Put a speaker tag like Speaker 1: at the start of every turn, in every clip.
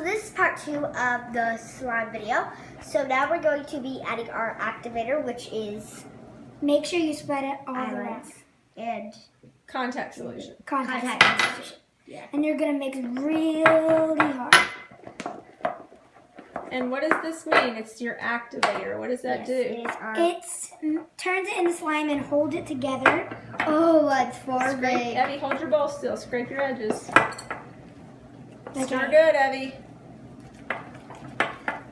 Speaker 1: this is part 2 of the slime video. So now we're going to be adding our activator, which is
Speaker 2: Make sure you spread it all the way.
Speaker 1: eyelets and
Speaker 3: Contact solution.
Speaker 1: contact solution.
Speaker 2: Yeah. And you're gonna mix really hard.
Speaker 3: And what does this mean? It's your activator. What does that
Speaker 1: Yes, it
Speaker 3: do?
Speaker 1: is our...
Speaker 2: It turns it into slime and hold it together.
Speaker 1: Oh, that's for
Speaker 3: Scrape,
Speaker 1: big.
Speaker 3: Evie, hold your bowl still. Scrape your edges.
Speaker 2: Okay.
Speaker 3: Stir good, Evie.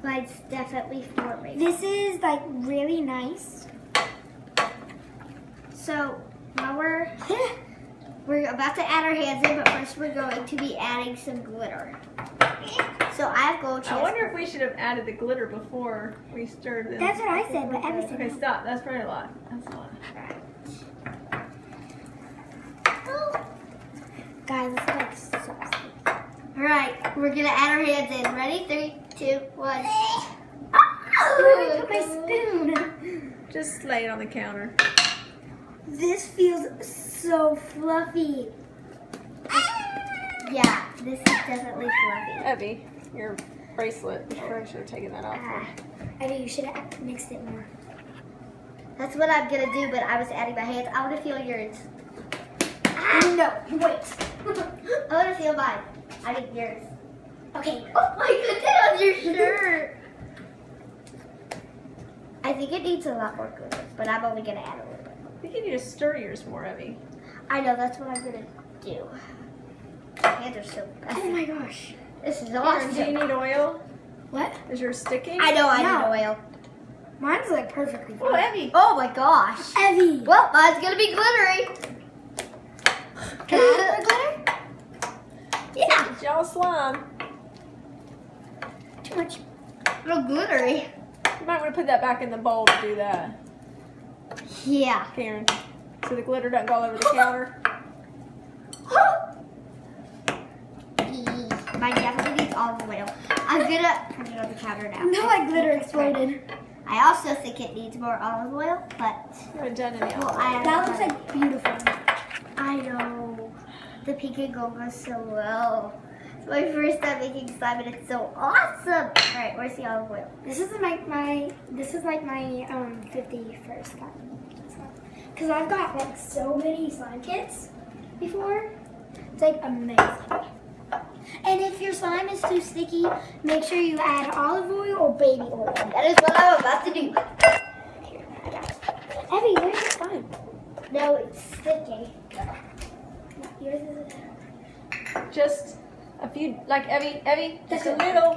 Speaker 1: But it's definitely for big.
Speaker 2: This is like really nice.
Speaker 1: So now we're about to add our hands in, but first we're going to be adding some glitter. So I have gold
Speaker 3: I
Speaker 1: chest.
Speaker 3: wonder if we should have added the glitter before we stirred them.
Speaker 2: That's what I said, but Evie said
Speaker 3: Okay,
Speaker 2: no.
Speaker 3: stop. That's probably a lot. That's a lot.
Speaker 2: Guys, it's like so sweet.
Speaker 1: Alright, we're gonna add our hands in. Ready? 3, 2, 1.
Speaker 2: I put my spoon.
Speaker 3: Just lay it on the counter.
Speaker 2: This feels so fluffy.
Speaker 1: Yeah, this is definitely fluffy.
Speaker 3: Evie, your bracelet. You probably should have taken that off.
Speaker 2: Evie, you should have mixed it more.
Speaker 1: That's what I'm gonna do, but I was adding my hands. I wanna feel yours.
Speaker 2: No, wait.
Speaker 1: I wanna feel mine. I mean yours.
Speaker 2: Okay.
Speaker 1: Oh my goodness, on your shirt. I think it needs a lot more glitter, but I'm only gonna add a little bit.
Speaker 3: I think you need to stir yours more, Evie.
Speaker 1: I know, that's what I'm gonna do. My hands are so messy.
Speaker 2: Oh my gosh.
Speaker 1: This is
Speaker 3: Do you
Speaker 1: awesome.
Speaker 3: need oil?
Speaker 2: What?
Speaker 3: Is yours sticking?
Speaker 1: I know I
Speaker 2: No.
Speaker 1: need oil.
Speaker 2: Mine's like perfectly
Speaker 3: Oh,
Speaker 2: fine.
Speaker 3: Evie.
Speaker 1: Oh my gosh.
Speaker 2: Evie.
Speaker 1: Well, mine's gonna be glittery.
Speaker 2: Can I add more glitter?
Speaker 1: Yeah.
Speaker 3: It's y'all slime.
Speaker 2: Too much.
Speaker 1: Real glittery.
Speaker 3: You might want to put that back in the bowl to do that,
Speaker 1: Yeah.
Speaker 3: Karen. So the glitter doesn't go all over the counter.
Speaker 1: Mine definitely needs olive oil. I'm gonna put it on the counter now.
Speaker 2: No, my glitter exploded.
Speaker 1: I also think it needs more olive oil, but
Speaker 3: You haven't done any
Speaker 1: well,
Speaker 3: olive.
Speaker 2: That looks like beautiful.
Speaker 1: I know. The pink and gold goes so well. It's my first time making slime and it's so awesome. Alright, where's the olive oil?
Speaker 2: This is like my 51st time. Because I've got like so many slime kits before. It's like amazing. And if your slime is too sticky, make sure you add olive oil or baby oil.
Speaker 1: That is what I'm about to do.
Speaker 2: Here, I got it. Evie, where's your slime?
Speaker 1: No, it's sticky.
Speaker 2: Yours is
Speaker 3: Just a few, like Evie, just a
Speaker 2: That's
Speaker 3: little.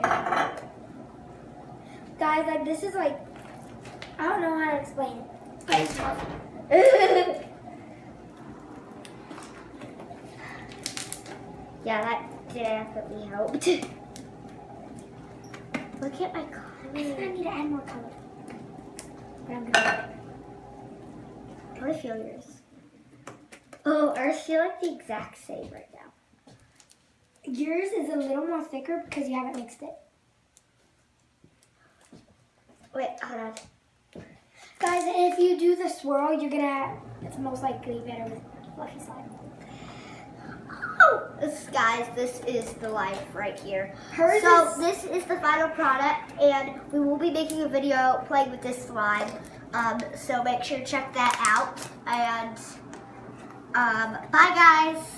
Speaker 2: Guys, like this is like, I don't know how to explain it. But it's awesome.
Speaker 1: Yeah, that definitely helped. Look at my
Speaker 2: I think I
Speaker 1: color.
Speaker 2: need to add more color. But I'm gonna.
Speaker 1: I want to feel yours. Oh, ours feel like the exact same right now.
Speaker 2: Yours is a little more thicker because you haven't mixed it.
Speaker 1: Wait, hold on.
Speaker 2: Guys, and if you do the swirl, you're gonna, it's most likely better with fluffy slime.
Speaker 1: Oh, guys, this is the life right here.
Speaker 2: Hers
Speaker 1: So
Speaker 2: is-
Speaker 1: this is the final product, and we will be making a video playing with this slime. So make sure to check that out. And bye, guys.